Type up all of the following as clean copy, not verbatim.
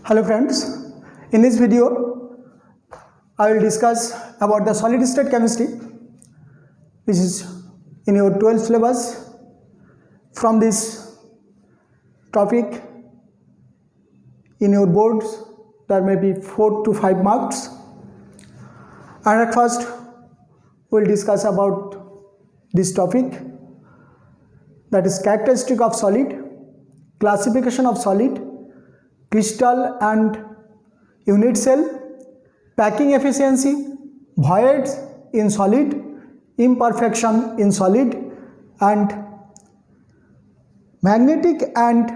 Hello friends, in this video I will discuss about the solid state chemistry which is in your 12th syllabus. From this topic in your boards there may be 4 to 5 marks, and at first we will discuss about this topic, that is characteristic of solid, classification of solid, crystal and unit cell, packing efficiency, voids in solid, imperfection in solid, and magnetic and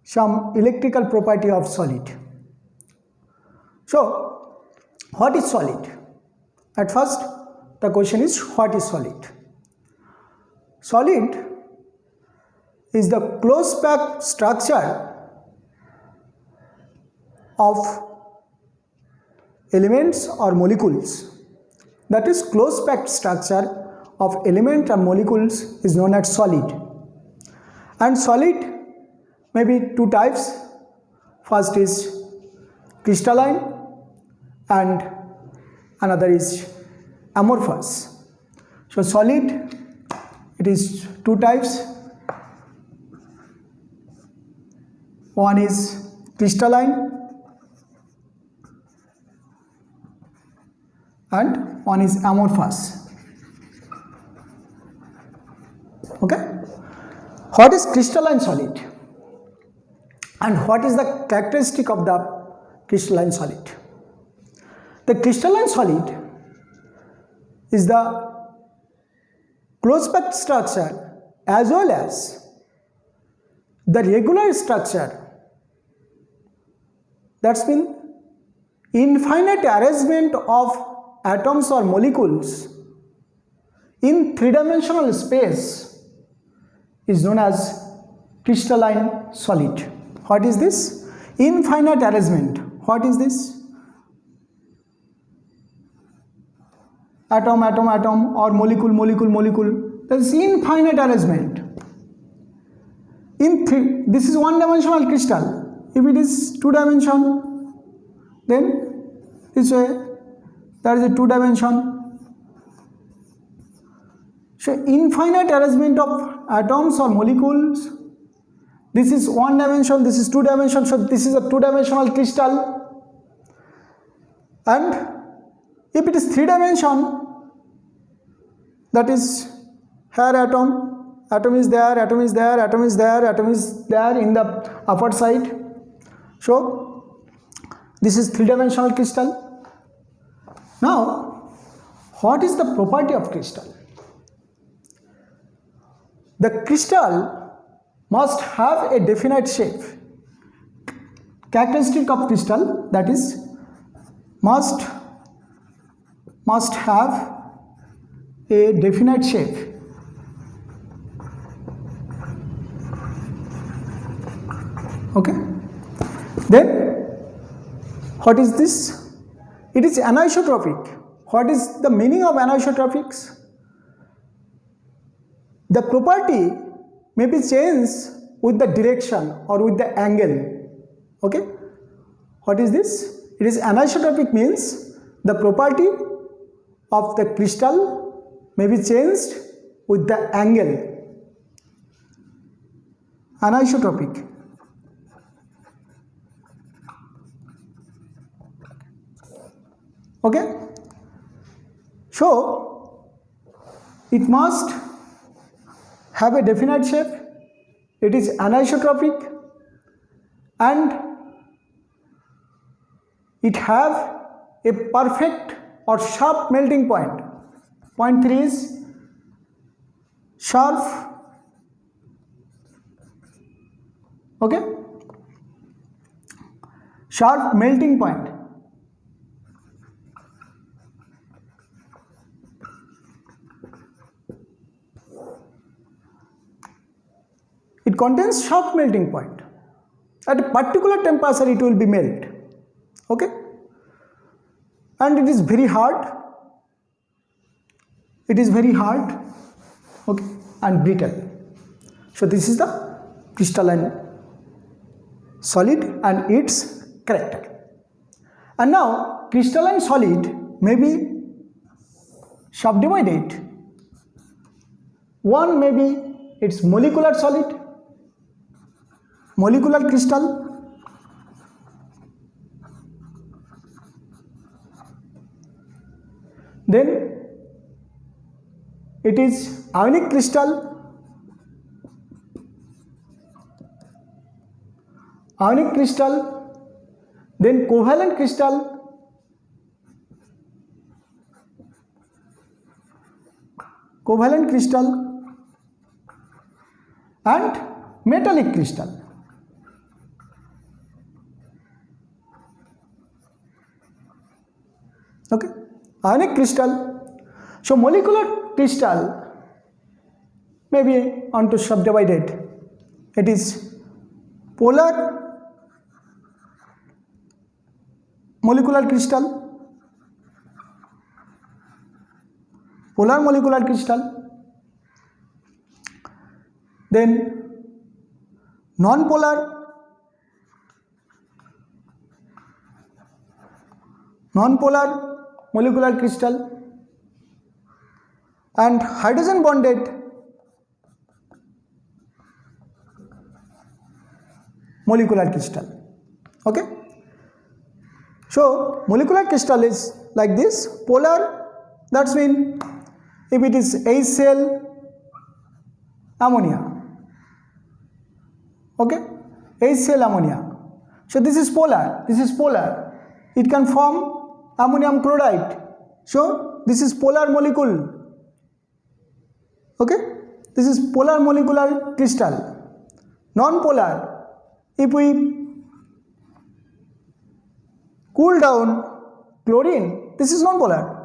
some electrical property of solid. So, what is solid? At first, the question is, what is solid? Solid is the close packed structure of elements or molecules. That is, close packed structure of elements and molecules is known as solid. And solid may be two types. First is crystalline and another is amorphous. So solid, it is two types. One is crystalline and one is amorphous. Okay, what is crystalline solid and what is the characteristic of the crystalline solid? The crystalline solid is the close packed structure as well as the regular structure, that's mean infinite arrangement of atoms or molecules in three-dimensional space is known as crystalline solid. What is this? Infinite arrangement. What is this? Atom, atom, atom, or molecule, molecule, molecule. That is infinite arrangement. This is one-dimensional crystal. If it is two-dimension, then this way there is a two-dimension. So infinite arrangement of atoms or molecules. This is one dimension, this is two dimension, so this is a two-dimensional crystal. And if it is three dimension, that is here atom is there, atom is there, atom is there, atom is there in the upper side. So this is three-dimensional crystal. Now, what is the property of crystal? The crystal must have a definite shape. Characteristic of crystal, that is, must have a definite shape. Okay. Then, what is this? It is anisotropic. What is the meaning of anisotropics? The property may be changed with the direction or with the angle. Okay? What is this? It is anisotropic means the property of the crystal may be changed with the angle. Anisotropic. Okay? So, it must have a definite shape, it is anisotropic, and it have a perfect or sharp melting point. Point 3 is sharp. Okay? Sharp melting point. It contains sharp melting point. At a particular temperature it will be melt. Okay? And it is very hard. It is very hard. Okay? And brittle. So this is the crystalline solid and its character. And now crystalline solid may be subdivided. One may be its molecular solid, molecular crystal, then it is ionic crystal, then covalent crystal, and metallic crystal. Okay, ionic crystal. So molecular crystal may be onto subdivided. It is polar molecular crystal, then non-polar molecular crystal, and hydrogen bonded molecular crystal. Okay, so molecular crystal is like this: polar, that's mean if it is HCl ammonia. Okay, HCl ammonia. So this is polar, it can form ammonium chloride. So this is polar molecule. Okay, this is polar molecular crystal. Non-polar, if we cool down chlorine, this is non-polar,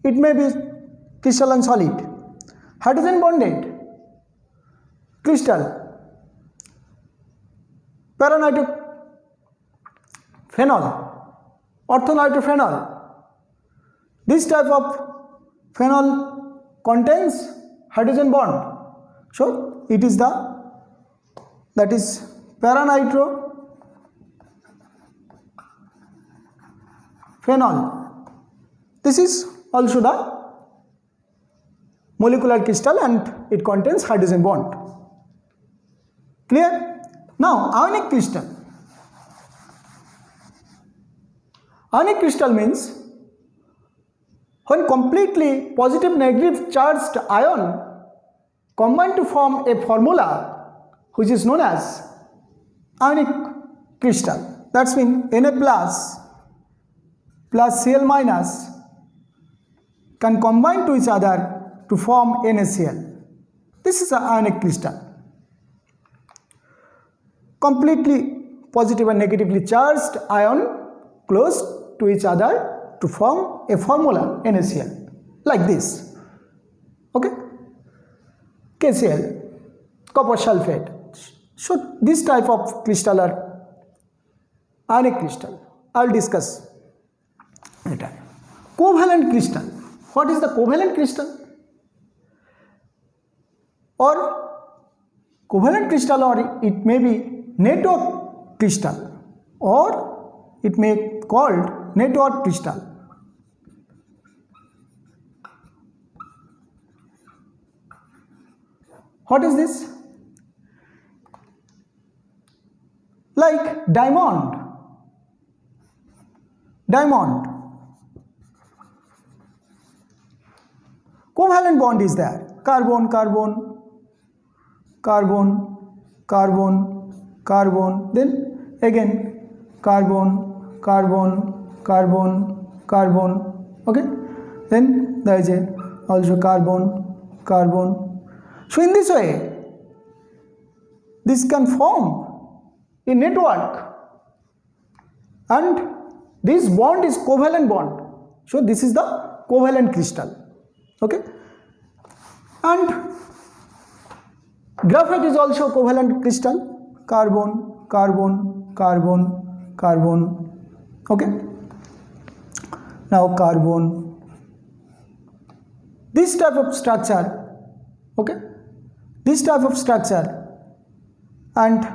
it may be crystalline solid. Hydrogen bonded crystal, paranitrophenol, orthonitrophenol. This type of phenol contains hydrogen bond, so it is that is paranitrophenol. This is also the molecular crystal and it contains hydrogen bond. Clear? Now ionic crystal. Ionic crystal means when completely positive negative charged ion combine to form a formula which is known as ionic crystal. That's mean Na plus Cl minus can combine to each other to form NaCl. This is an ionic crystal. Completely positive and negatively charged ion close to each other to form a formula NaCl like this. Okay, KCl, copper sulfate. So this type of crystal are ionic crystal. I will discuss later. Covalent crystal. What is the covalent crystal? Or covalent crystal, or it may be network crystal, or it may be called network crystal. What is this? Like diamond. Covalent bond is there. Carbon, carbon, carbon, carbon, carbon, then again carbon, carbon, carbon, carbon. Okay, then there is also carbon, carbon. So in this way this can form a network and this bond is covalent bond. So this is the covalent crystal. Okay, and graphite is also covalent crystal. Carbon, carbon, carbon, carbon. Okay, now carbon, this type of structure. Okay, this type of structure, and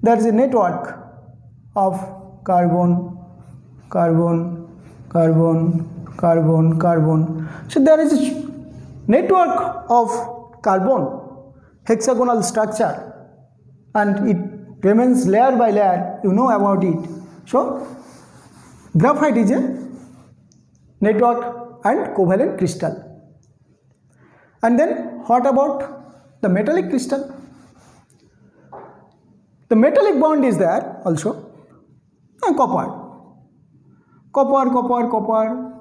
there is a network of carbon, carbon, carbon, carbon, carbon. So there is a network of carbon hexagonal structure, and it remains layer by layer, you know about it. So graphite is a network and covalent crystal. And then what about the metallic crystal? The metallic bond is there also, and copper, copper, copper, copper,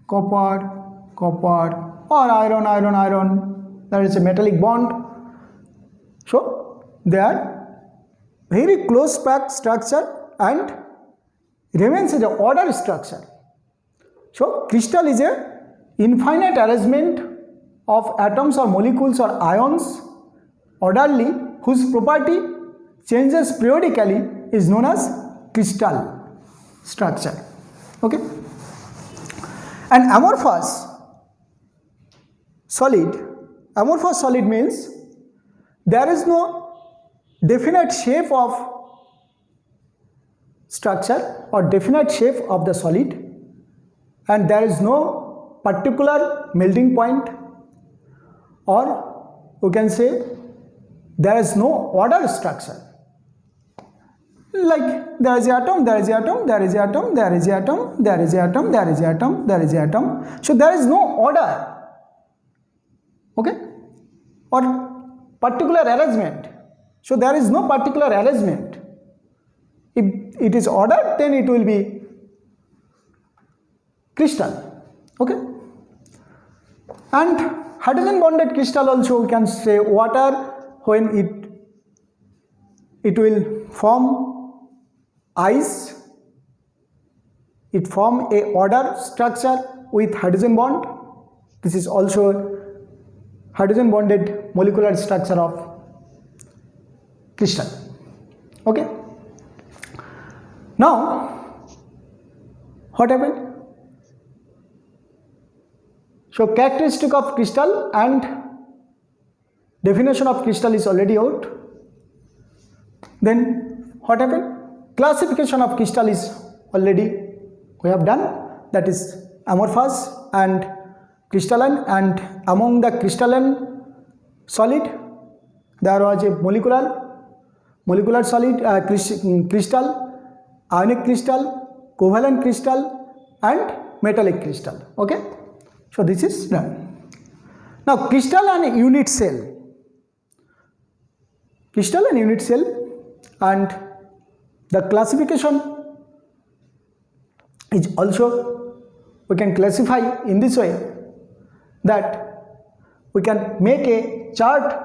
copper, copper, or iron, iron, iron. There is a metallic bond. So they are very close packed structure and remains as an order structure. So crystal is a infinite arrangement of atoms or molecules or ions orderly, whose property changes periodically, is known as crystal structure. Okay. And amorphous solid means there is no definite shape of structure or definite shape of the solid, and there is no particular melting point, or you can say there is no order structure. Like there is an atom, there is an atom, there is an atom, there is an atom, there is an atom, there is an atom, there is an atom. So there is no order, okay, or particular arrangement. So there is no particular arrangement. If it is ordered, then it will be crystal, okay. And hydrogen bonded crystal also we can say water, when it will form ice, it form a order structure with hydrogen bond. This is also hydrogen bonded molecular structure of crystal, okay. Now what happened? So characteristic of crystal and definition of crystal is already out. Then what happened? Classification of crystal is already we have done, that is amorphous and crystalline, and among the crystalline solid there was a molecular solid, crystal, ionic crystal, covalent crystal and metallic crystal, okay. So this is done. Now crystal and unit cell, and the classification is also we can classify in this way, that we can make a chart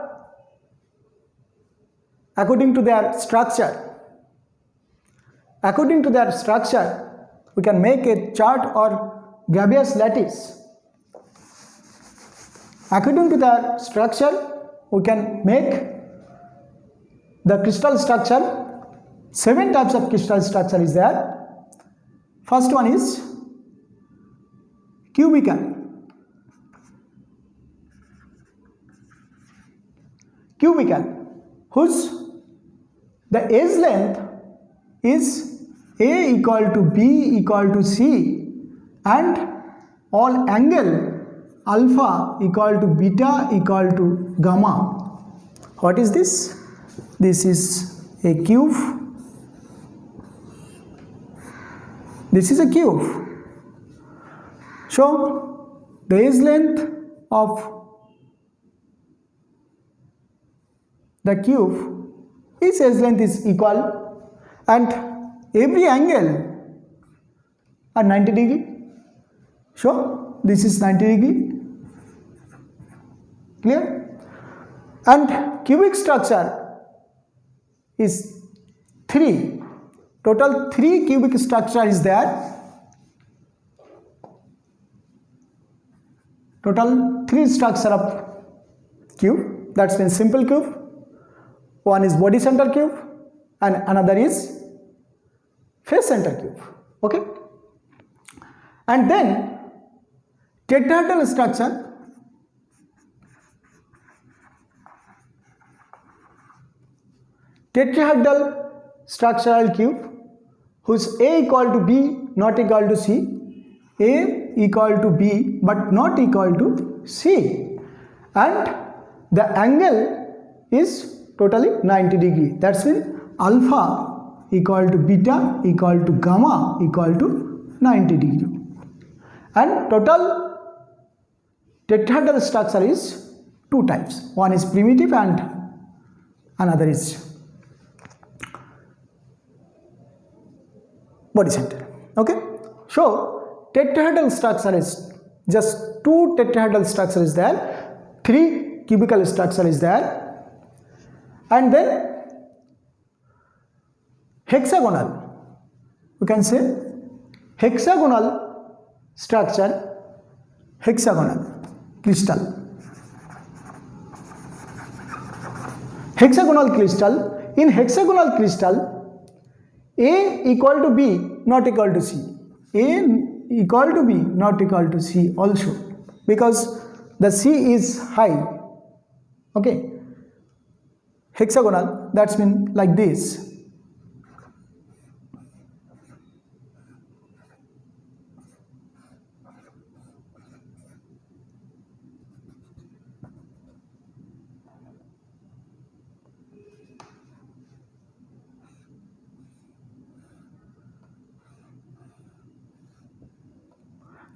according to their structure. According to their structure, we can make a chart or Gaussian lattice. According to their structure, we can make the crystal structure. 7 types of crystal structure is there. First one is cubical. Whose the edge length is A equal to B equal to C, and all angle alpha equal to beta equal to gamma. What is this? This is a cube. This is a cube. So the edge length of the cube, its edge length is equal, and every angle are 90 degree. So this is 90 degree. Clear? And cubic structure is 3. Total 3 cubic structure is there. Total 3 structure of cube. That's means simple cube. One is body center cube and another is face center cube. Okay. And then tetrahedral structure. tetrahedral structural cube whose A equal to B not equal to C, A equal to B but not equal to C, and the angle is totally 90 degree. That's mean alpha equal to beta equal to gamma equal to 90 degree. And total tetrahedral structure is two types. One is primitive and another is body center. Okay, so tetrahedral structure is just two tetrahedral structure is there, three cubical structure is there, and then hexagonal, we can say hexagonal structure, hexagonal crystal. Hexagonal crystal, in hexagonal crystal A equal to B not equal to C, A equal to B not equal to C also, because the C is high. Okay, hexagonal, that's mean like this.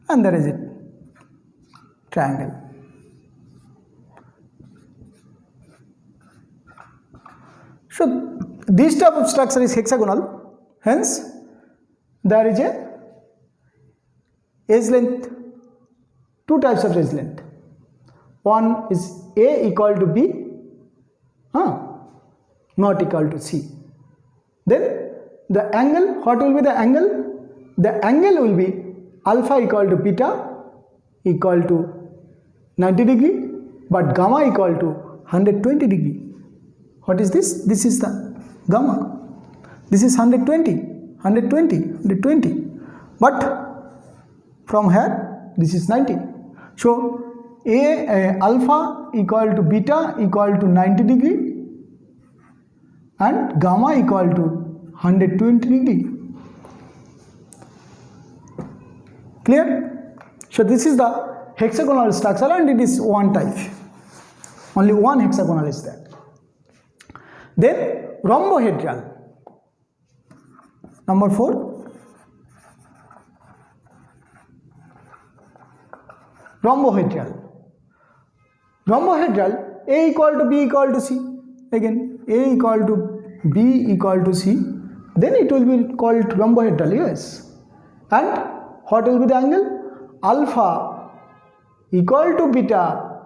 And there is a triangle. So this type of structure is hexagonal, hence there is a edge length, two types of edge length. One is A equal to B not equal to C. Then the angle, what will be the angle? The angle will be alpha equal to beta equal to 90 degree but gamma equal to 120 degree. What is this? This is the gamma. This is 120, but from here this is 90. So alpha equal to beta equal to 90 degree and gamma equal to 120 degree. Clear? So this is the hexagonal structure and it is one type. Only one hexagonal is there. Then rhombohedral. Number 4. Rhombohedral. Rhombohedral, A equal to B equal to C. Again, A equal to B equal to C. Then it will be called rhombohedral, yes. And what will be the angle? Alpha equal to beta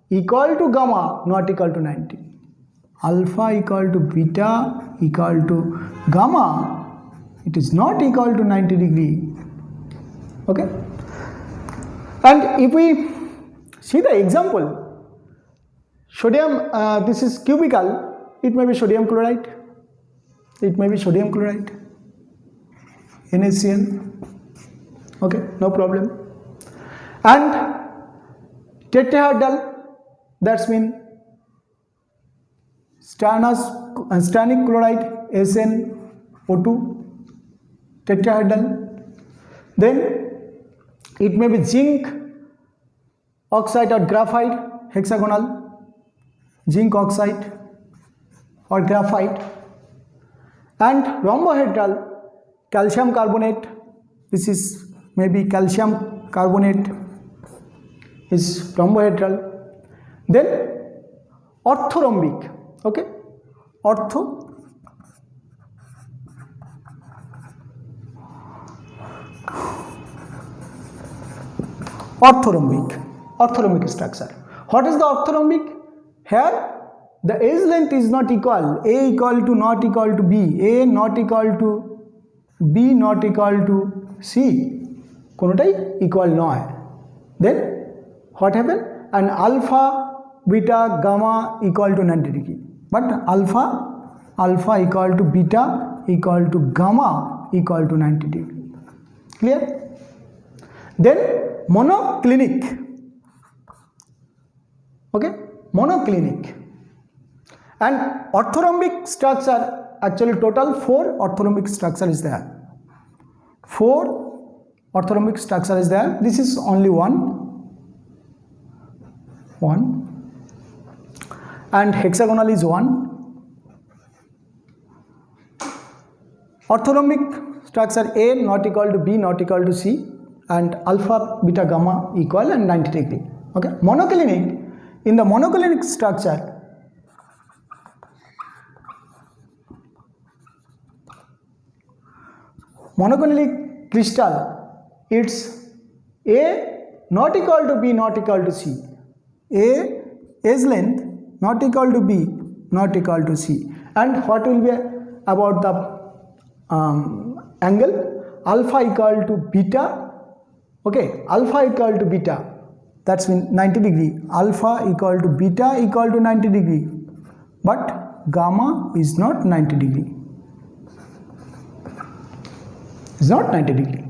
equal to gamma not equal to 90. Alpha equal to beta equal to gamma, it is not equal to 90 degree. Okay, and if we see the example, sodium, this is cubical, it may be sodium chloride, NaCl. Okay, no problem. And tetrahedral, that's mean stannous chloride, SnO2, tetrahedral. Then it may be zinc oxide or graphite, hexagonal, zinc oxide or graphite. And rhombohedral, calcium carbonate, this is maybe calcium carbonate is rhombohedral. Then orthorhombic, okay, orthorhombic structure. What is the orthorhombic? Here the edge length is not equal, A equal to not equal to B, A not equal to B not equal to C, কোনোটাই equal নয়. Then what happened? And alpha, beta, gamma equal to 90 degree. But alpha equal to beta equal to gamma equal to 90 degree. Clear? Then monoclinic. Okay, monoclinic. And orthorhombic structure, actually total 4 orthorhombic structure is there. 4 orthorhombic structure is there. This is only one. And hexagonal is 1. Orthorhombic structure A not equal to B not equal to C, and alpha, beta, gamma equal and 90 degree. Okay. Monoclinic, in the monoclinic structure, monoclinic crystal, it's A not equal to B not equal to C. A edge length not equal to B not equal to C. And what will be about the angle? Alpha equal to beta. Okay, alpha equal to beta, that's mean 90 degree. Alpha equal to beta equal to 90 degree, but gamma is not 90 degree. It's not 90 degree.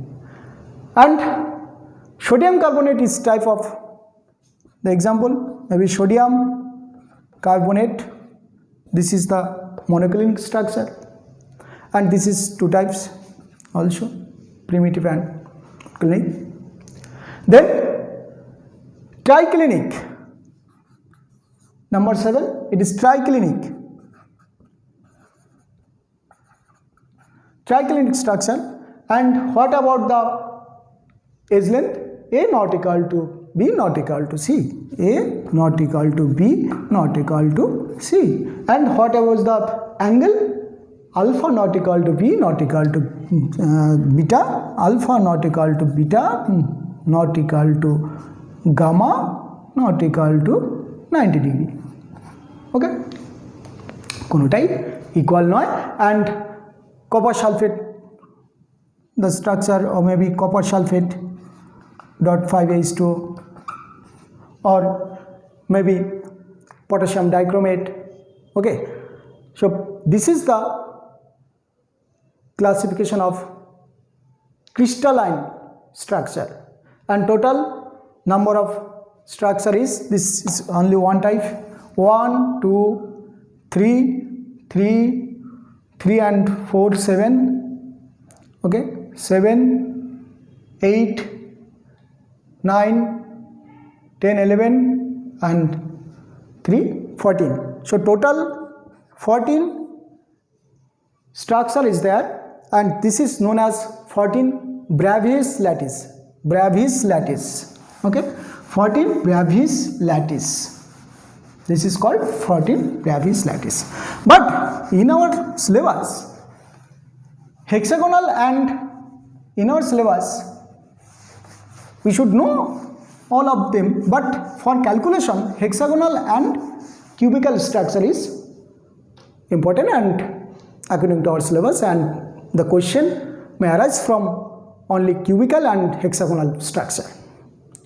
And sodium carbonate is type of, the example maybe sodium carbonate. This is the monoclinic structure, and this is 2 types also, primitive and clinic. Then triclinic, number 7, it is triclinic. Triclinic structure. And what about the edge length? A not equal to B not equal to C. A not equal to B not equal to C. And what about the angle? Alpha not equal to B not equal to beta. Alpha not equal to beta not equal to gamma not equal to 90 degree. Okay. Konotai equal noy. And copper sulfate, the structure, or maybe copper sulfate dot 5H2, or maybe potassium dichromate. Okay, so this is the classification of crystalline structure, and total number of structure is, this is only one type, 1 2 3 and 4 7. Okay, 7 8 9 10 11 and 3 14. So total 14 structure is there, and this is known as 14 Bravais lattice. Bravais lattice. Okay, 14 Bravais lattice. This is called 14 Bravais lattice. But in our syllabus, hexagonal and in our syllabus, we should know all of them, but for calculation, hexagonal and cubical structure is important and according to our syllabus, and the question may arise from only cubical and hexagonal structure.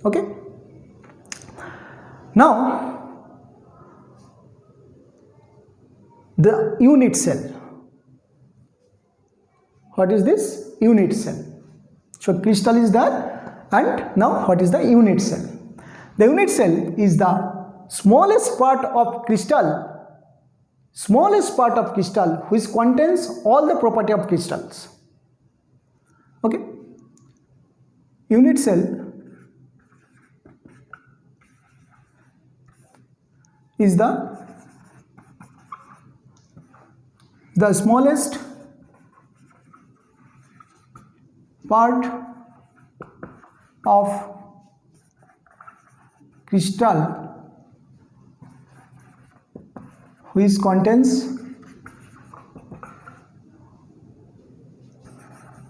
Okay. Now, the unit cell. What is this? Unit cell. So crystal is there, and now what is the unit cell? The unit cell is the smallest part of crystal, which contains all the property of crystals. Okay. Unit cell is the smallest part of crystal which contains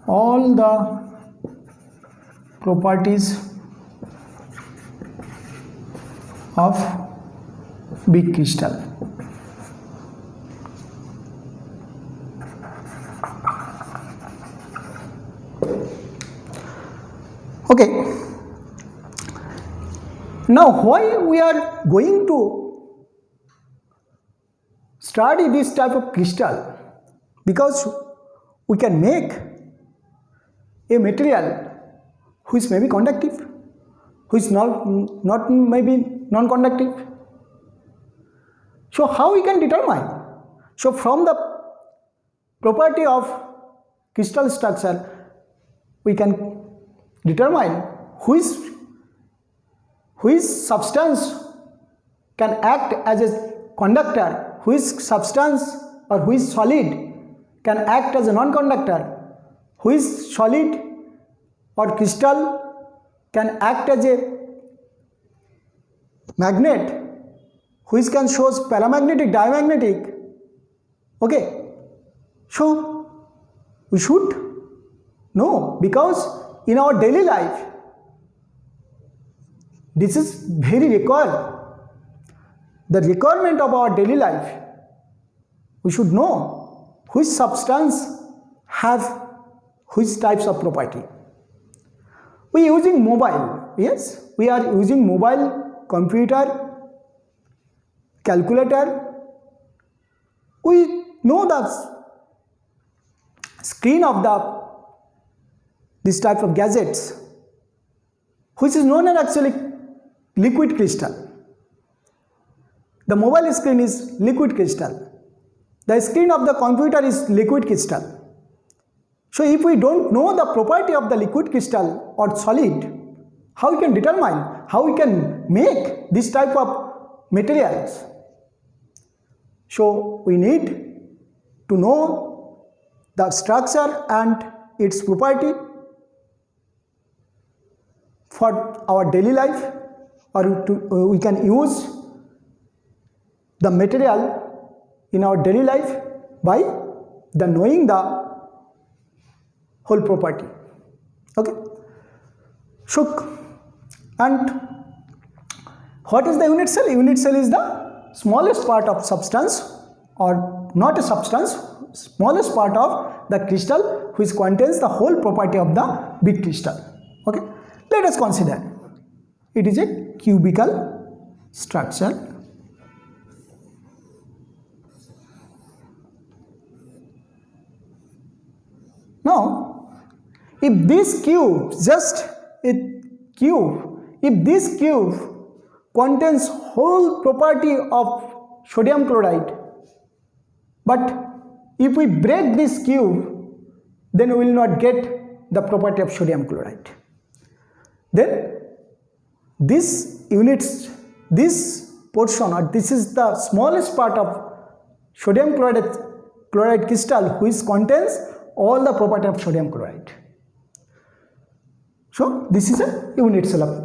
all the properties of big crystal. Okay. Now, why we are going to study this type of crystal? Because we can make a material which may be conductive, which not maybe non-conductive. So how we can determine? So from the property of crystal structure, we can determine which substance can act as a conductor, which substance or which solid can act as a non-conductor, which solid or crystal can act as a magnet, which can show paramagnetic, diamagnetic. Okay, so we should know, because in our daily life this is very required, the requirement of our daily life. We should know which substance have which types of property. We are using mobile, yes, we are using mobile, computer, calculator. We know the screen of this type of gadgets, which is known as actually liquid crystal. The mobile screen is liquid crystal. The screen of the computer is liquid crystal. So if we don't know the property of the liquid crystal or solid, how we can determine, how we can make this type of materials? So we need to know the structure and its property for our daily life, or we can use the material in our daily life by the knowing the whole property. Okay, so and what is the unit cell? Unit cell is the smallest part of substance, or not a substance, smallest part of the crystal which contains the whole property of the big crystal. Okay, let us consider it is a cubical structure. Now if this cube, if this cube contains whole property of sodium chloride, but if we break this cube, then we will not get the property of sodium chloride. Then this portion, or this is the smallest part of sodium chloride crystal which contains all the property of sodium chloride. So this is a unit cell of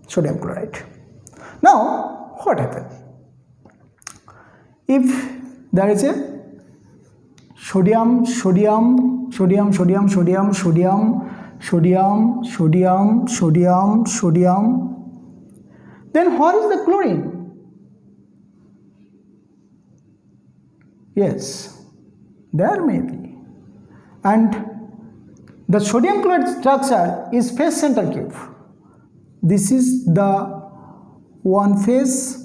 sodium chloride. Now what happens if there is a sodium, then what is the chlorine? Yes, there may be. And the sodium chloride structure is face center cube. This is the one face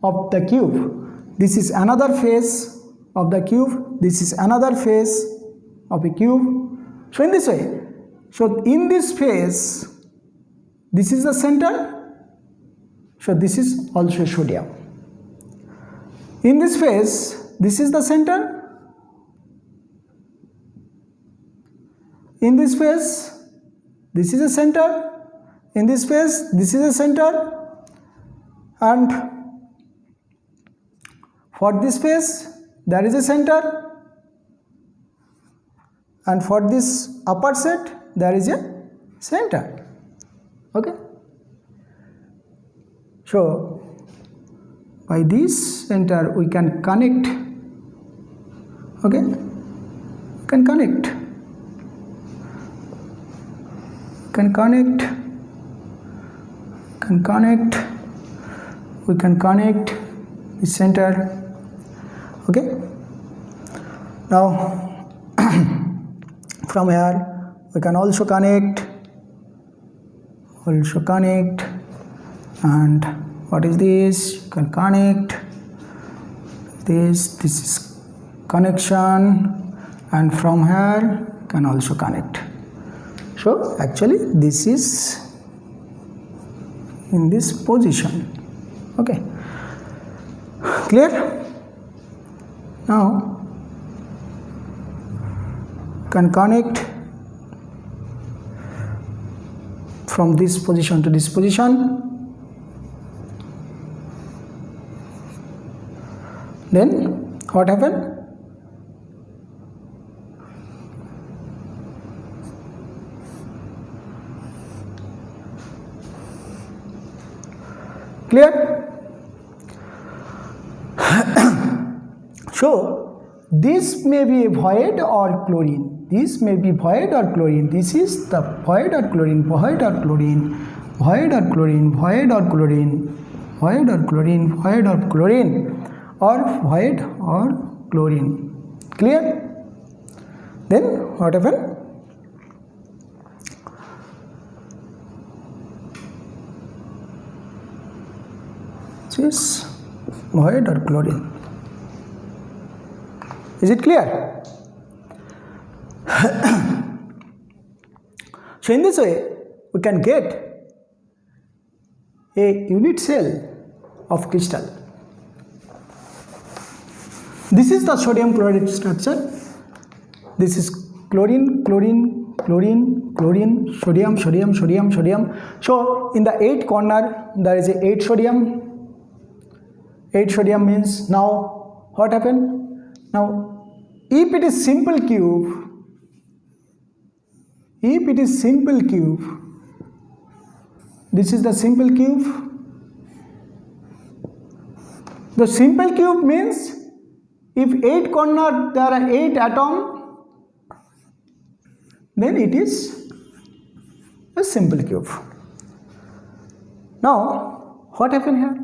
of the cube. This is another face of the cube. This is another face of a cube. So in this way, so in this face, this is the center. So this is also sodium. In this face, this is the center. In this phase, this is a center. In this phase, this is a center. And for this phase, there is a center. And for this upper set, there is a center. Okay. So by this center, we can connect. Okay. We can connect. We can connect the center. Okay, now from here we can also connect, and what is this? You can connect this is connection, and from here you can also connect. So actually this is in this position. Okay, clear? Now can connect from this position to this position. Then what happened? Clear? So this may be a void or chlorine. This may be void or chlorine. This is the void or chlorine, void or chlorine, void or chlorine, void or chlorine, void or chlorine, void or chlorine, or void or chlorine. Clear? Then what happened? This is void or chlorine. Is it clear? So in this way we can get a unit cell of crystal. This is the sodium chloride structure. This is chlorine, chlorine, chlorine, chlorine, sodium, sodium, sodium, sodium. So in the 8 corner there is a 8 sodium. 8 sodium means now what happened? Now if it is simple cube, this is the simple cube. The simple cube means if 8 corner there are 8 atoms, then it is a simple cube. Now what happened here?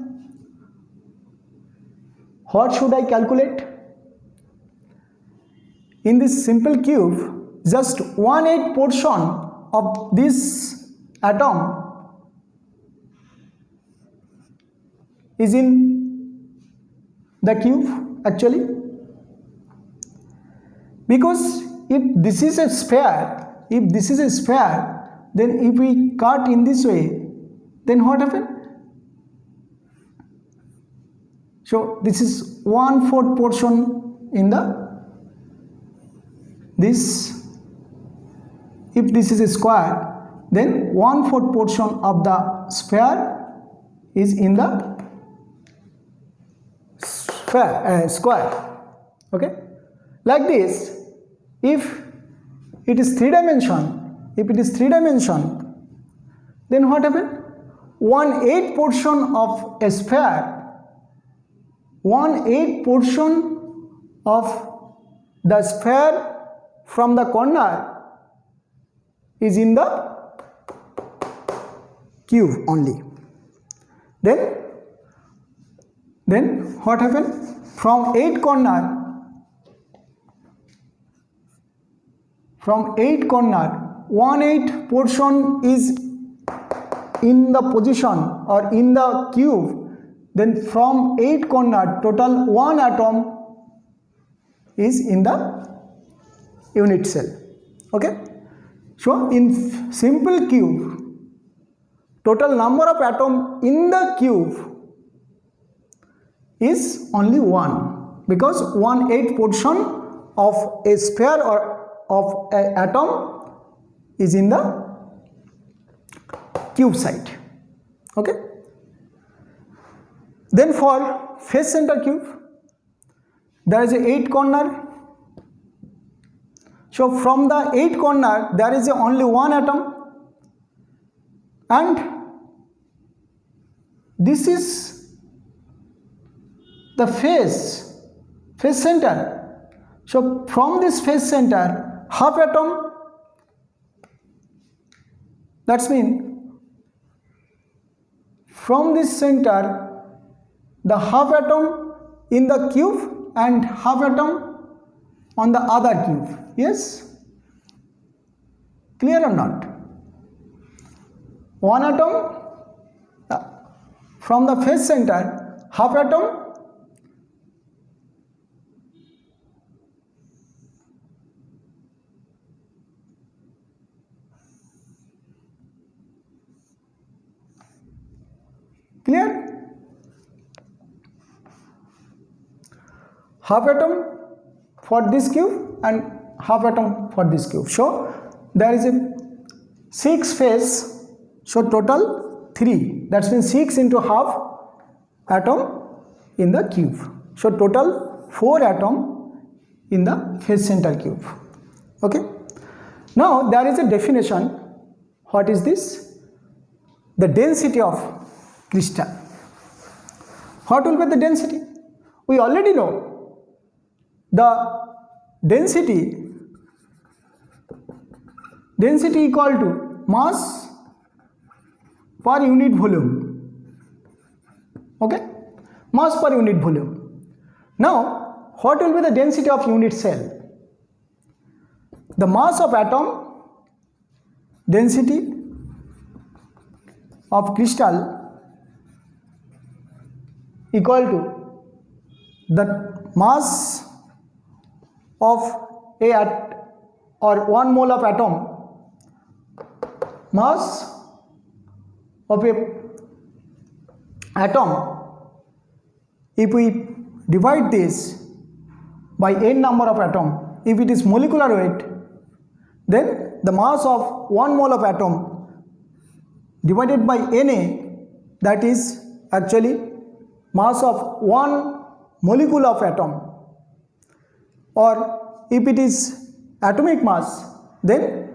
What should I calculate? In this simple cube, just 1/8 portion of this atom is in the cube actually, because if this is a sphere, then if we cut in this way, then what happened? So this is 1/4 portion in the this. If this is a square, then 1/4 portion of the sphere is in the square. Okay, like this. If it is 3 dimension, then what happened? 1/8 portion of a sphere. 1/8 portion of the sphere from the corner is in the cube only. Then what happened? From 8 corner, 1/8 portion is in the position or in the cube. Then from 8 corner, total 1 atom is in the unit cell. Okay, so in simple cube, total number of atom in the cube is only 1, because 1/8 portion of a sphere or of an atom is in the cube side. Okay, then for face center cube, there is a 8 corner. So from the 8 corner there is only 1 atom, and this is the face center. So from this face center, half atom, that's mean from this center the half atom in the cube and half atom on the other cube. Yes, clear or not? 1 atom from the face center, half atom clear? half atom for this cube and half atom for this cube. So there is a 6 phase, so total 3, that means 6 into half atom in the cube. So total 4 atom in the phase center cube. Okay. Now there is a definition. What is this? The density of crystal. What will be the density? We already know the density equal to mass per unit volume. Okay, mass per unit volume. Now what will be the density of unit cell? The mass of atom, density of crystal equal to the mass of or 1 mole of atom, mass of a atom. If we divide this by n number of atom, if it is molecular weight, then the mass of 1 mole of atom divided by Na, that is actually mass of 1 molecule of atom, or if it is atomic mass, then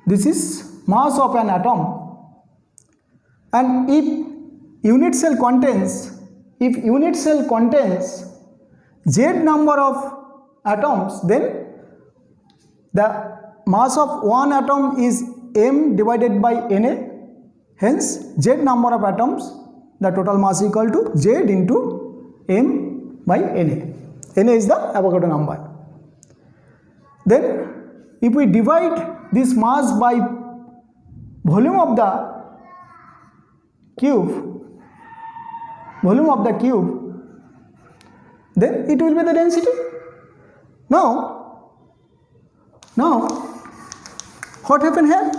this is mass of an atom. And if unit cell contains z number of atoms, then the mass of one atom is m divided by Na, hence z number of atoms, the total mass equal to z into m by Na. Na is the Avogadro number. Then if we divide this mass by volume of the cube, then it will be the density. Now what happened here?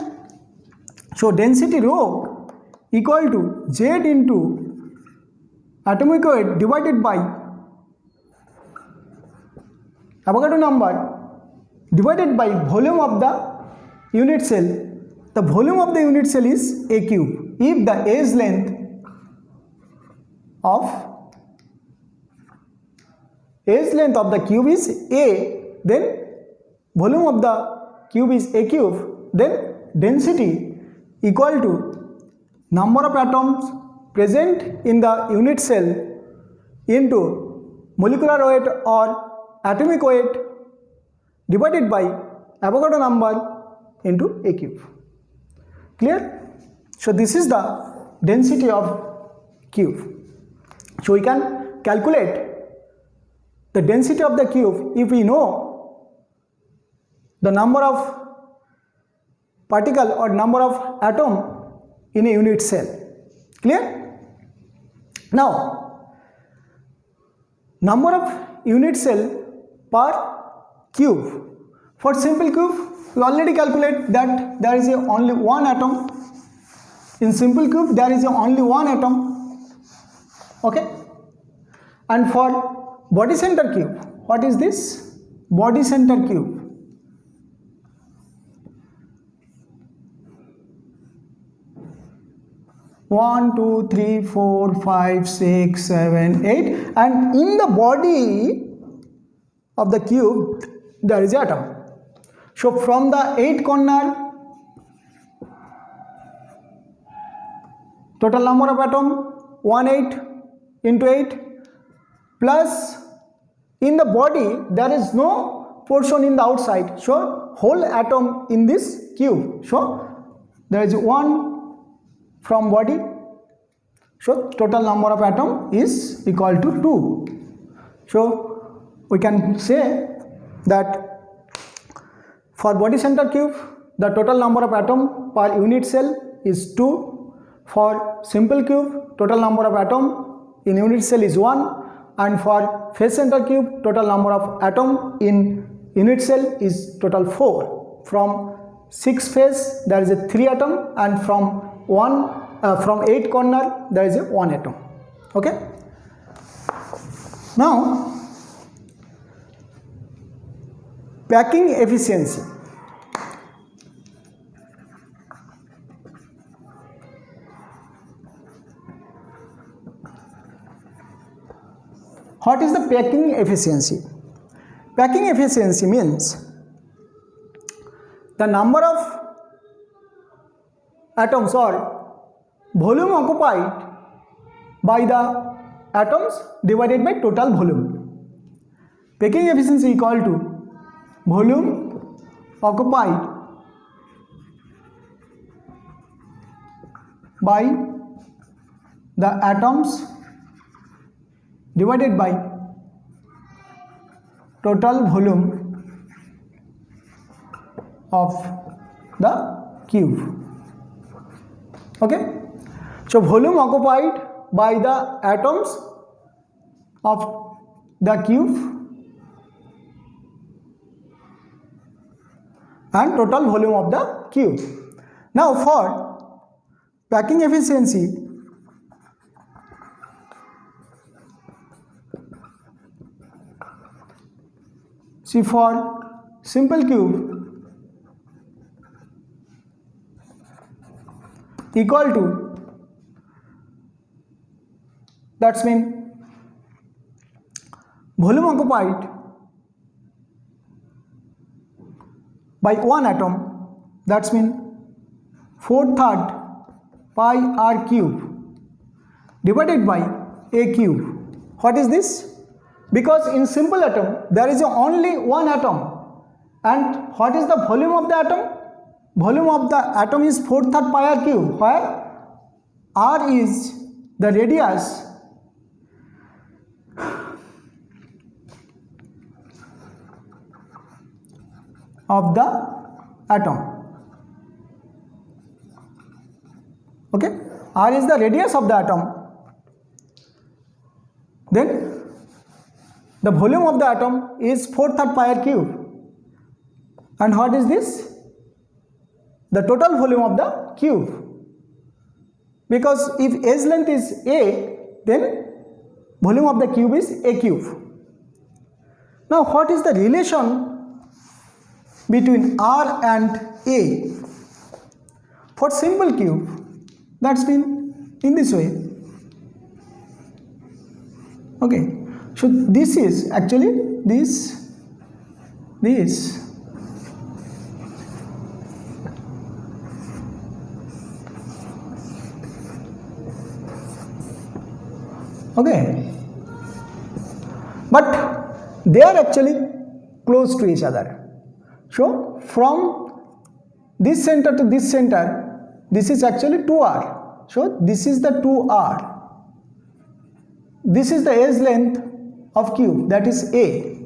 So density rho equal to z into atomic weight divided by Avogadro number divided by volume of the unit cell. The volume of the unit cell is a cube. If the edge length of the cube is a, then volume of the cube is a cube, then density equal to number of atoms present in the unit cell into molecular weight or atomic weight divided by Avogadro number into a cube. Clear? So this is the density of cube. So we can calculate the density of the cube if we know the number of particle or number of atom in a unit cell. Clear? Now, number of unit cell per cube. For simple cube, we already calculate that there is only one atom. In simple cube, there is only one atom. Okay? And for body center cube, what is this? Body center cube. One, two, three, 4, 5, 6, 7, 8, and in the body of the cube there is an atom. So from the 8 corner, total number of atom 8 into 8, plus in the body there is no portion in the outside, so whole atom in this cube. So there is 1 from body, so total number of atom is equal to 2. So we can say that for body center cube the total number of atom per unit cell is 2. For simple cube total number of atom in unit cell is 1, and for phase center cube total number of atom in unit cell is total 4. From 6 phase there is a 3 atom, and from 8 corner there is a 1 atom. Okay. Now packing efficiency. What is the packing efficiency? Packing efficiency means the number of atoms or volume occupied by the atoms divided by total volume. Packing efficiency equal to volume occupied by the atoms divided by total volume of the cube. Okay, so volume occupied by the atoms of the cube and total volume of the cube. Now for packing efficiency, see, for simple cube equal to, that's mean volume occupied by one atom, that's mean 4/3 pi r cube divided by a cube. What is this? Because in simple atom there is only one atom, and what is the volume of the atom? Volume of the atom is 4/3 pi r cube, where r is the radius of the atom. Okay, r is the radius of the atom. Then the volume of the atom is 4/3 pi r cube. And what is this? The total volume of the cube. Because if edge length is a, then volume of the cube is a cube. Now what is the relation between r and a? For simple cube, that's been in this way. Okay. So this is actually this. Okay, but they are actually close to each other. So from this center to this center, this is actually 2r. So this is the 2r. This is the edge length of cube, that is a.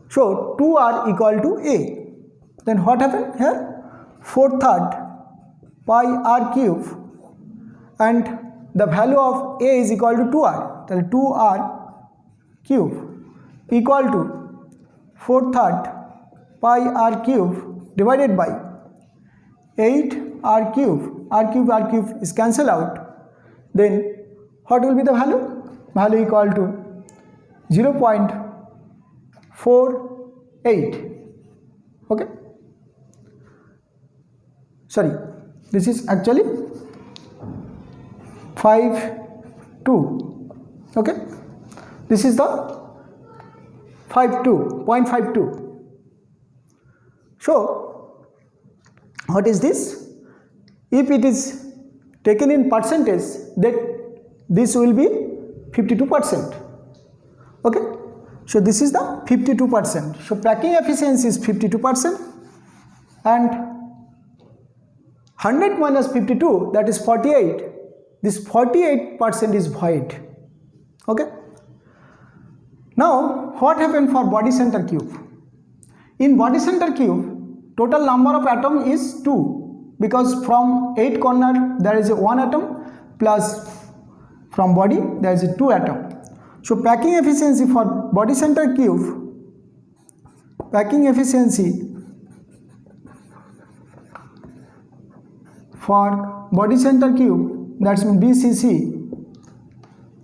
So 2r equal to a. Then what happened here? 4/3 pi r cube, and the value of a is equal to 2r. So 2r cube equal to 4/3 pi r cube divided by 8r cube. R cube is cancelled out. Then what will be the value? Value equal to 0.48. Okay, sorry, this is actually 5.2. Okay, this is the 0.52. So what is this? If it is taken in percentage, that this will be 52%. Okay, so this is the 52%. So packing efficiency is 52%, and 100 minus 52, that is 48. This 48% is void. Okay, now what happened for body center cube? In body center cube, total number of atom is 2, because from 8 corner there is a 1 atom, plus from body there is a 2 atom. So packing efficiency for body center cube, packing efficiency for body center cube, that's BCC,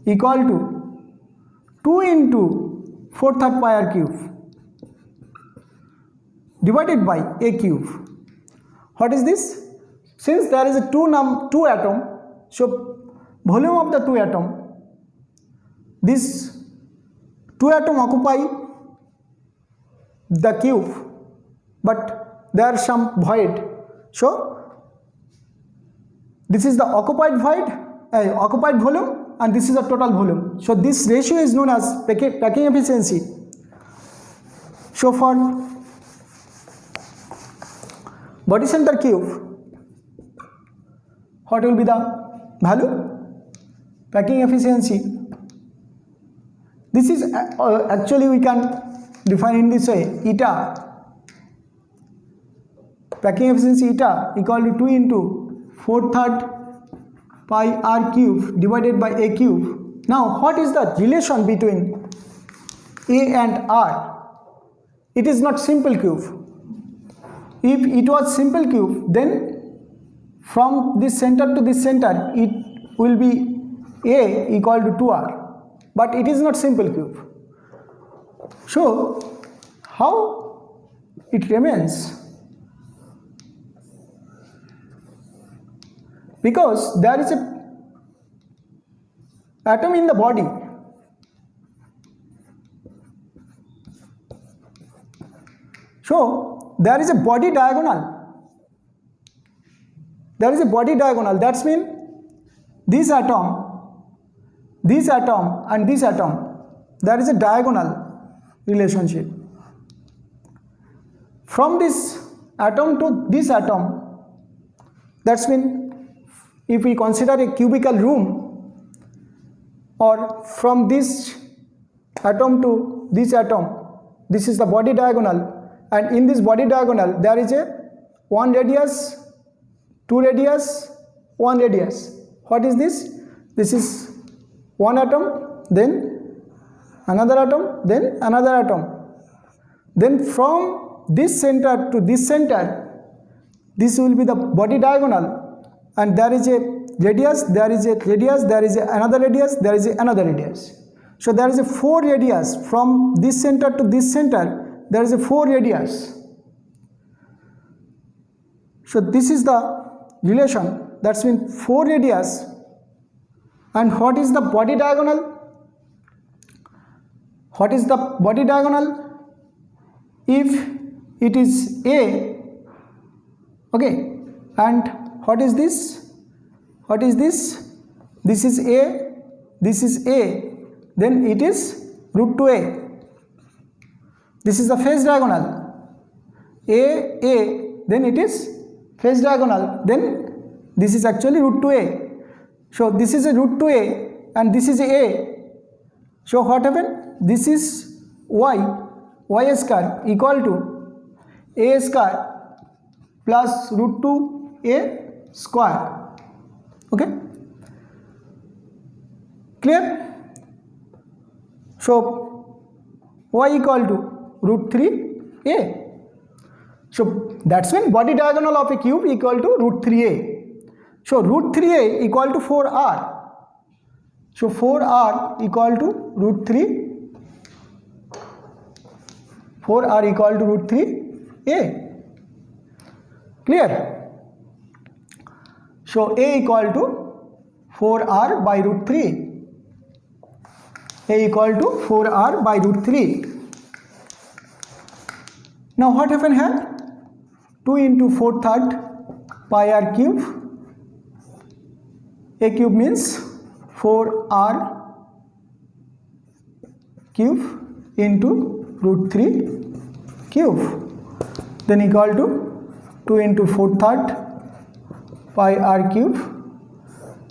equal to 2 into 4/3 pi r cube. divided by A cube. What is this? Since there is a two atom, so volume of the two atom, this two atom occupy the cube, but there are some void. So this is the occupied volume, and this is the total volume. So this ratio is known as packing efficiency. So for body center cube, what will be the value? Packing efficiency. This is actually we can define in this way: eta, packing efficiency eta equal to 2 into 4/3 pi r cube divided by A cube. Now what is the relation between A and R? It is not simple cube. If it was simple cube, then from this center to this center it will be A equal to 2R, but it is not simple cube. So how it remains? Because there is a atom in the body. So there is a body diagonal. There is a body diagonal. That means this atom, and this atom, there is a diagonal relationship. From this atom to this atom, that means if we consider a cubical room, or from this atom to this atom, this is the body diagonal, and in this body diagonal there is a 1 radius, 2 radius, 1 radius. What is this? This is one atom, then another atom, then another atom. Then from this center to this center, this will be the body diagonal, and there is a radius, there is a radius, there is another radius, there is another radius. So there is a 4 radius from this center to this center. There is a 4 radius. So this is the relation. That means 4 radius. And what is the body diagonal? What is the body diagonal? If it is A, okay, and what is this? What is this? This is A, this is A, then it is root 2A. This is the phase diagonal. A, then it is phase diagonal, then this is actually root 2A. So this is a root 2A and this is A. So what happened? This is y square equal to A square plus root 2A square. Okay, clear? So y equal to root 3A. So that's when body diagonal of a cube equal to root 3A. So root 3A equal to 4R. So 4R equal to root 3. 4R equal to root 3A. Clear? So A equal to 4R by root 3. A equal to 4R by root 3. Now what happened here? 2 into 4/3 pi r cube. A cube means 4R cube into root 3 cube. Then equal to 2 into 4/3 pi r cube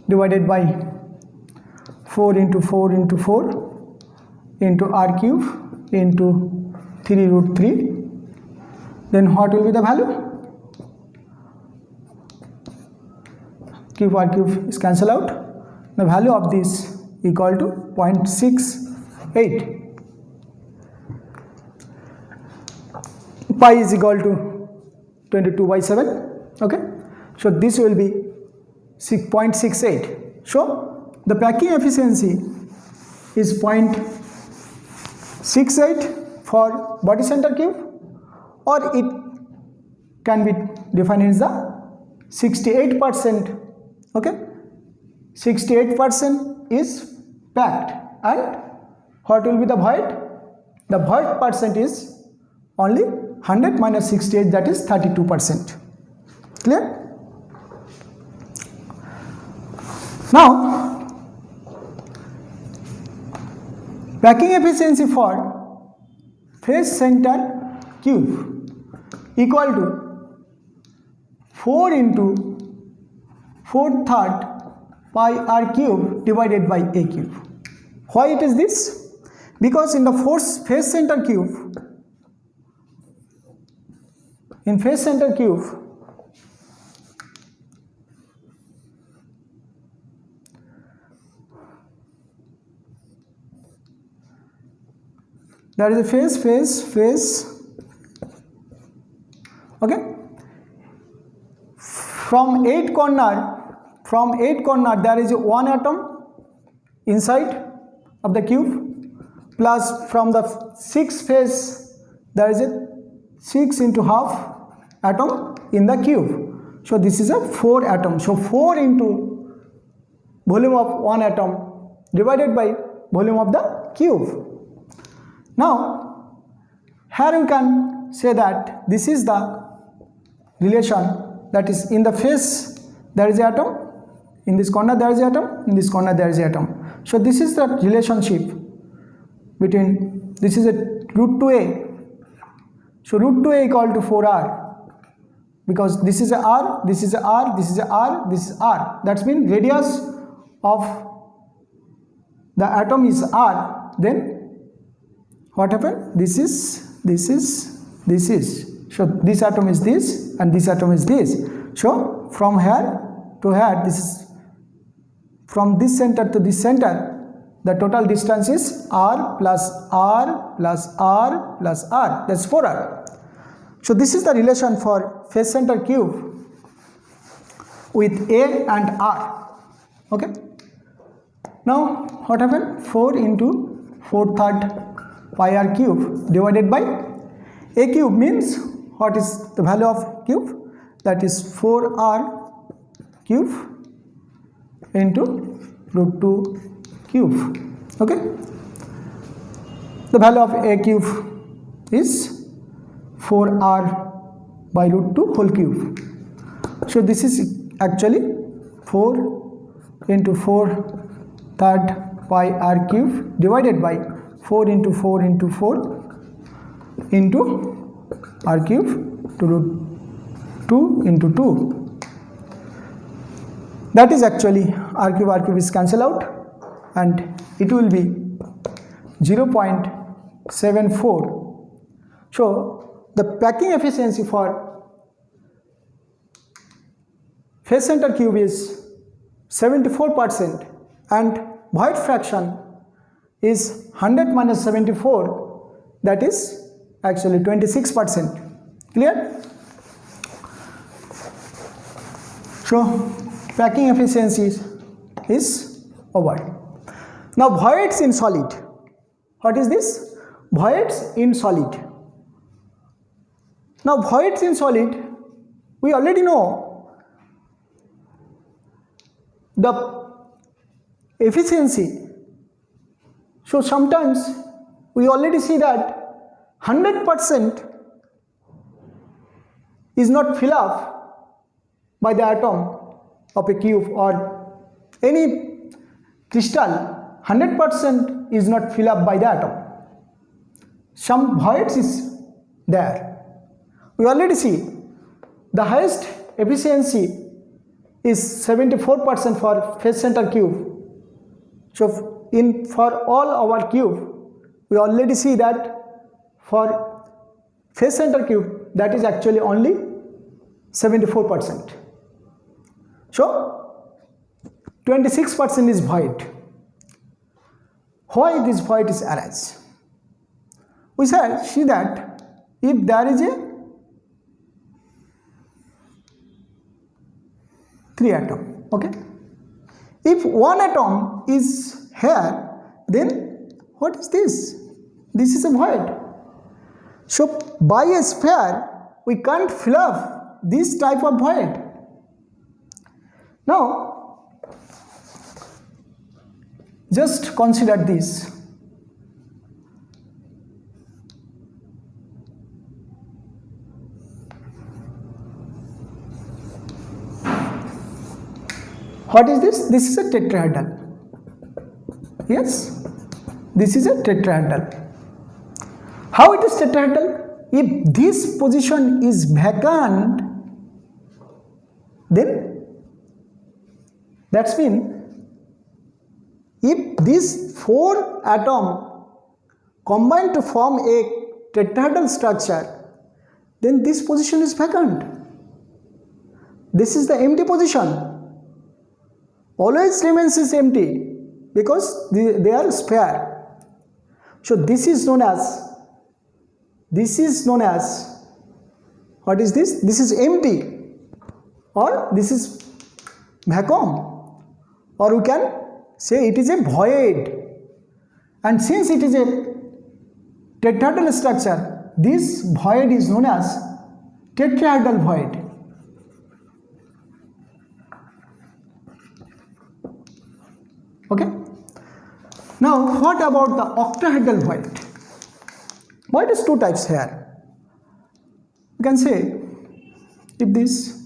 divided by 4 into 4 into 4 into r cube into 3 root 3. Then what will be the value? Cube r cube is cancelled out. The value of this equal to 0.68. Pi is equal to 22/7. Okay, so this will be 0.68. So the packing efficiency is 0.68 for body center cube, or it can be defined as the 68%. Okay, 68% is packed, and what will be the void? The void percent is only 100 minus 68, that is 32%. Clear? Now, packing efficiency for phase center cube equal to 4 into 4/3 pi r cube divided by a cube. Why it is this? Because in the phase center cube, there is a phase. Okay, from eight corner there is one atom inside of the cube, plus from the sixth phase there is a 6 into half atom in the cube. So this is a 4 atom. So 4 into volume of one atom divided by volume of the cube. Now here you can say that this is the relation, that is, in the phase there is an atom, in this corner there is an atom, in this corner there is an atom. So this is the relationship between, this is a root 2a. So root 2a equal to 4r, because this is a r, this is a r, this is a r, this is r. That's mean radius of the atom is r. Then what happened? This is. So this atom is this and this atom is this. So from here to here, this is from this center to this center, the total distance is r plus r plus r plus r, that's 4r. So this is the relation for phase center cube with a and r. Okay, now what happened? 4 into 4/3 pi r cube divided by a cube means, what is the value of cube? That is 4r cube into root 2 cube. Okay, the value of a cube is 4r by root 2 whole cube. So this is actually 4 into 4/3 pi r cube divided by 4 into 4 into 4 into r cube to root 2 into 2. That is actually r cube is cancelled out, and it will be 0.74. So the packing efficiency for phase center cube is 74%, and void fraction is 100 minus 74, that is actually 26%. Clear? So packing efficiency is over. Now voids in solid. What is this? Voids in solid. Now voids in solid, we already know the efficiency. So sometimes we already see that 100% is not filled up by the atom of a cube or any crystal. 100% is not filled up by the atom. Some voids is there. We already see the highest efficiency is 74% for phase center cube. So for all our cube, we already see that for phase center cube, that is actually only 74%. So 26% is void. Why this void is arise? We see that if there is a 3 atom, okay, if one atom is here, then what is this? This is a void. So by a sphere we can't fill up this type of void. Now just consider this. What is this? This is a tetrahedral. Yes, this is a tetrahedral. How it is tetrahedral? If this position is vacant, then that's mean if these 4 atoms combine to form a tetrahedral structure, then this position is vacant. This is the empty position. Always remains is empty because they are sphere. So this is known as what is this? This is empty, or this is vacuum, or we can say it is a void. And since it is a tetrahedral structure, this void is known as tetrahedral void. Okay. Now what about the octahedral void? Void is 2 types here. You can say if this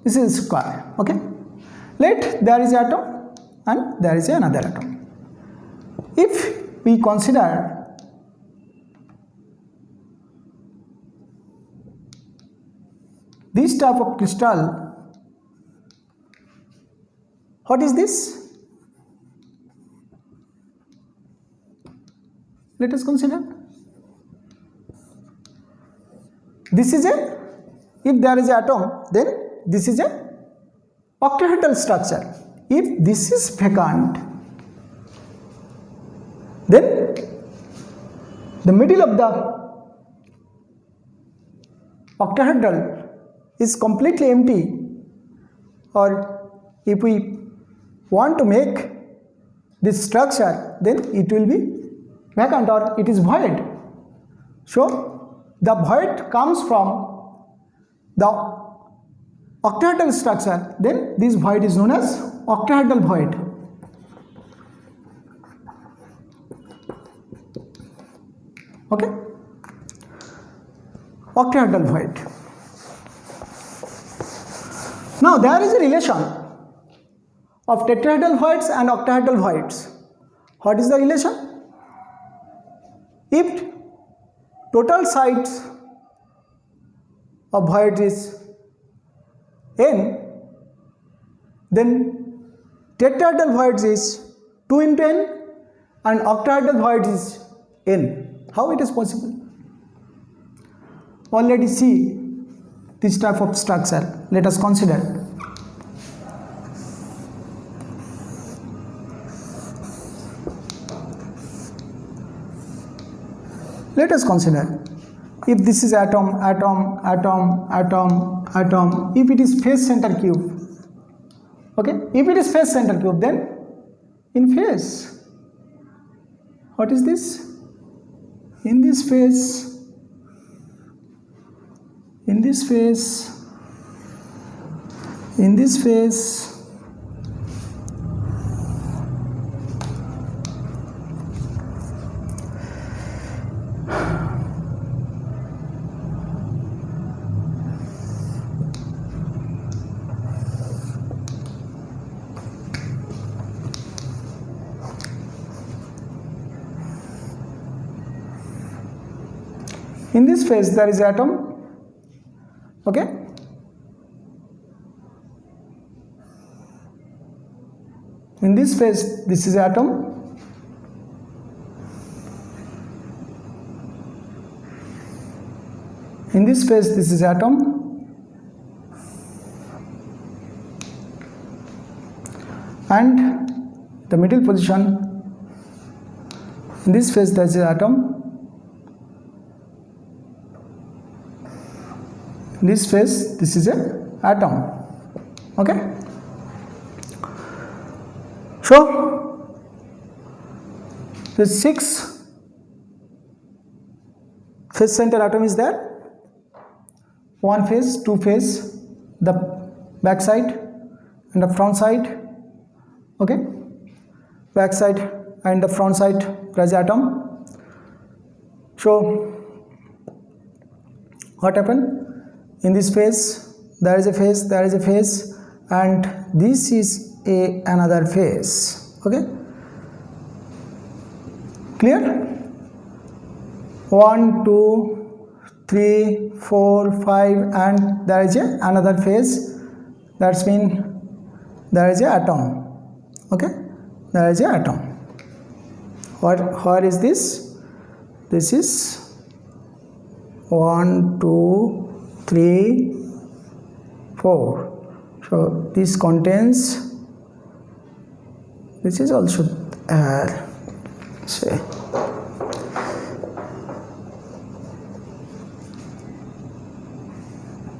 is square, okay. Let there is atom and there is another atom. If we consider this type of crystal, what is this? Let us consider. This is if there is an atom, then this is a octahedral structure. If this is vacant, then the middle of the octahedral is completely empty, or if we want to make this structure, then it will be vacant or it is void. So the void comes from the octahedral structure, then this void is known as octahedral void. Okay, octahedral void. Now there is a relation of tetrahedral voids and octahedral voids. What is the relation? If total sides of void is n, then tetrahedral void is 2 into n and octahedral void is n. How it is possible? Already see this type of structure. Let us consider. Let us consider if this is atom, if it is phase center cube, okay, if it is phase center cube, then in phase, what is this? In this phase, in this phase, in this phase, in this phase there is atom, okay. In this phase this is atom, in this phase this is atom, and the middle position, in this phase there is atom, in this phase this is a atom, okay. So the 6 face center atom is there, one face, two face, the back side and the front side, okay, back side and the front side there is atom. So what happened in this phase? There is a phase, there is a phase, and this is another phase, okay, clear? 1 2 3 4 5 and there is another phase, that's mean there is a atom, okay, there is a atom. Where is this? This is 1 2 3 4. So this contains, this is also say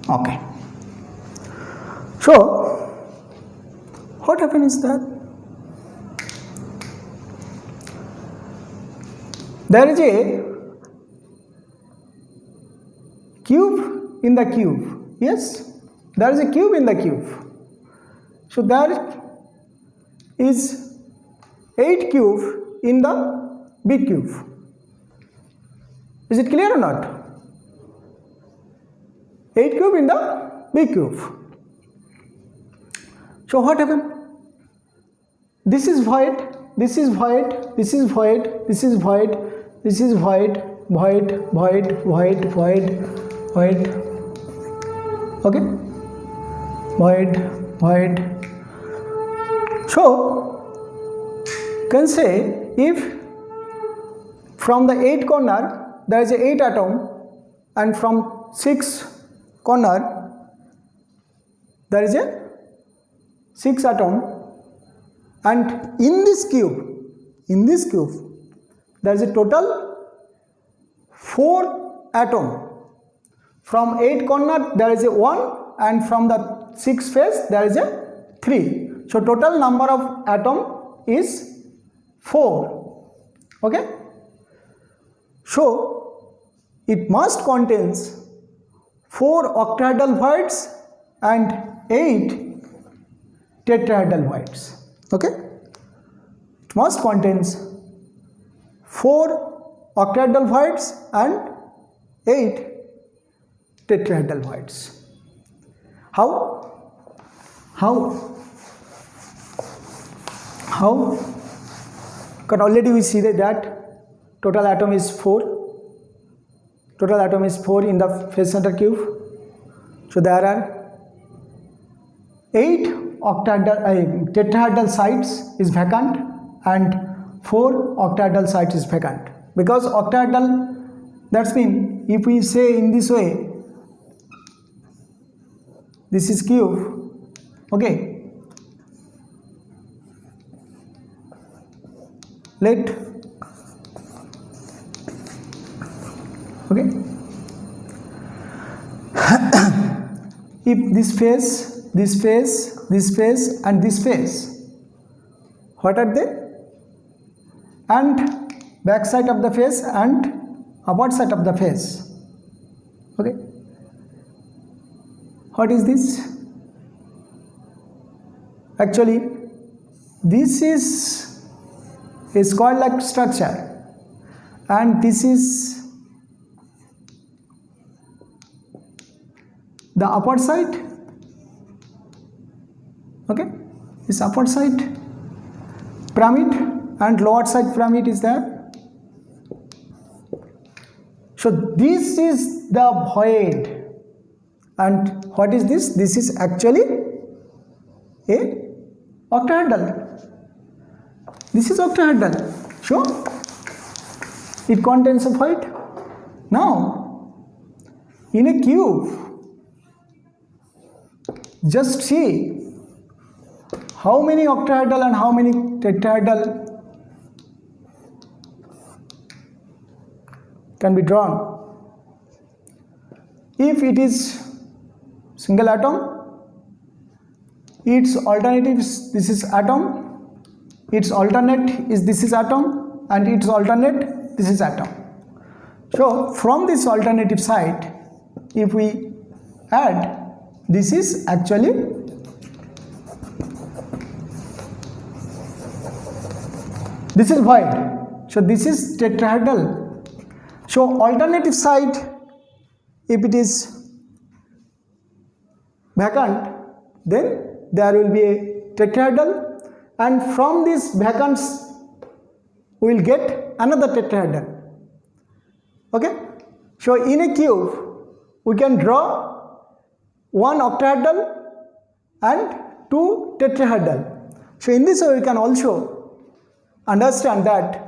okay. So what happened is that there is a cube in the cube. Yes, there is a cube in the cube. So there is 8 cube in the big cube. Is it clear or not? 8 cube in the big cube. So what happened? This is void, this is void, this is void, this is void, this is void, void, void, void, void, void, okay, void, void. So can say if from the 8 corner there is a 8 atom and from 6 corner there is a 6 atom, and in this cube there is a total 4 atom. From 8 corner there is a 1 and from the 6 face there is a 3. So total number of atom is 4, okay. So it must contains 4 octahedral voids and 8 tetrahedral voids, okay. It must contains 4 octahedral voids and 8 tetrahedral voids. How? Because already we see that total atom is 4. Total atom is 4 in the face center cube. So there are 8 tetrahedral sites is vacant and 4 octahedral sites is vacant. Because octahedral, that's mean if we say in this way, this is cube, okay. Let okay. If this face, this face, this face and this face, what are they? And back side of the face and upper side of the face, okay. What is this? Actually this is a square like structure and this is the upper side, okay, this upper side pyramid and lower side pyramid is there. So this is the void, and what is this? This is actually a octahedral. This is octahedral. Sure, it contains a void. Now in a cube, just see how many octahedral and how many tetrahedral can be drawn. If it is single atom, its alternative is this is atom, its alternate is this is atom, and its alternate this is atom. So from this alternative side, if we add, this is actually this is void. So this is tetrahedral. So alternative side, if it is vacant, then there will be a tetrahedral, and from this vacants we will get another tetrahedral. Okay, so in a cube we can draw one octahedral and two tetrahedral. So in this way we can also understand that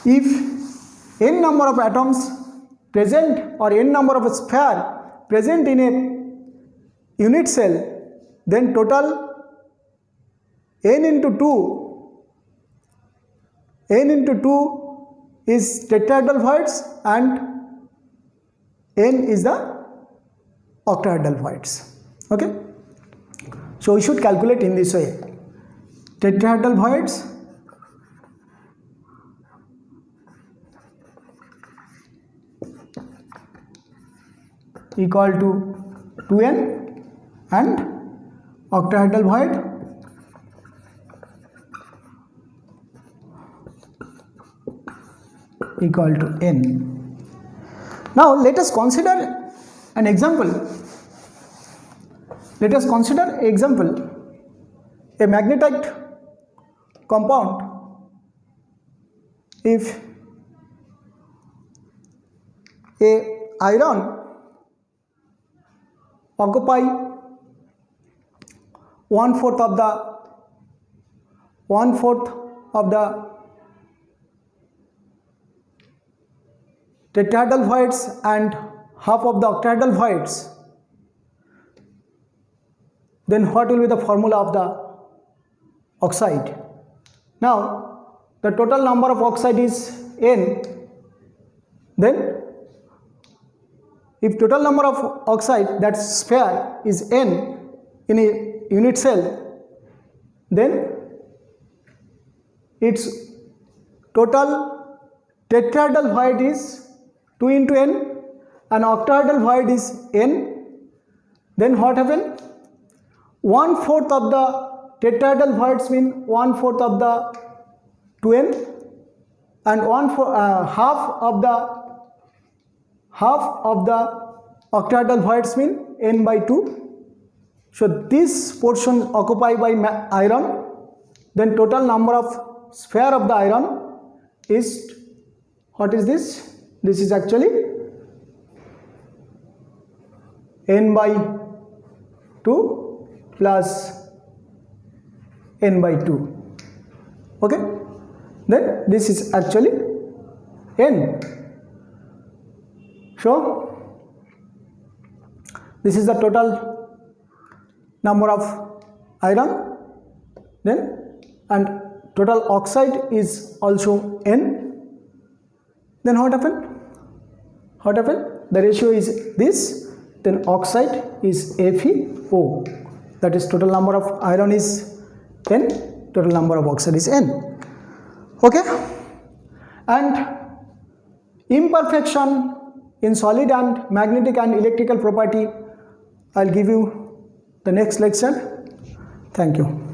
if n number of atoms present or n number of sphere present in a unit cell, then total n into 2 is tetrahedral voids and n is the octahedral voids. Okay, so we should calculate in this way: tetrahedral voids equal to 2n and octahedral void equal to n. Now let us consider an example. Let us consider an example: a magnetite compound. If a iron occupy 1/4 of the tetrahedral voids and half of the octahedral voids, then what will be the formula of the oxide? Now the total number of oxide is n. Then if total number of oxide, that sphere, is n in a unit cell, then its total tetrahedral void is 2 into n and octahedral void is n. Then what happened? 1/4 of the tetrahedral voids mean 1/4 of the 2n, and half of the octahedral voids mean n by 2. So this portion occupied by iron, then total number of sphere of the iron is, what is this? This is actually n by 2 plus n by 2. Okay, then this is actually n. So this is the total number of iron, then, and total oxide is also n. Then what happened? The ratio is this. Then oxide is FeO. That is, total number of iron is n, total number of oxide is n. Okay, and imperfection in solid and magnetic and electrical property I'll give you the next lecture. Thank you.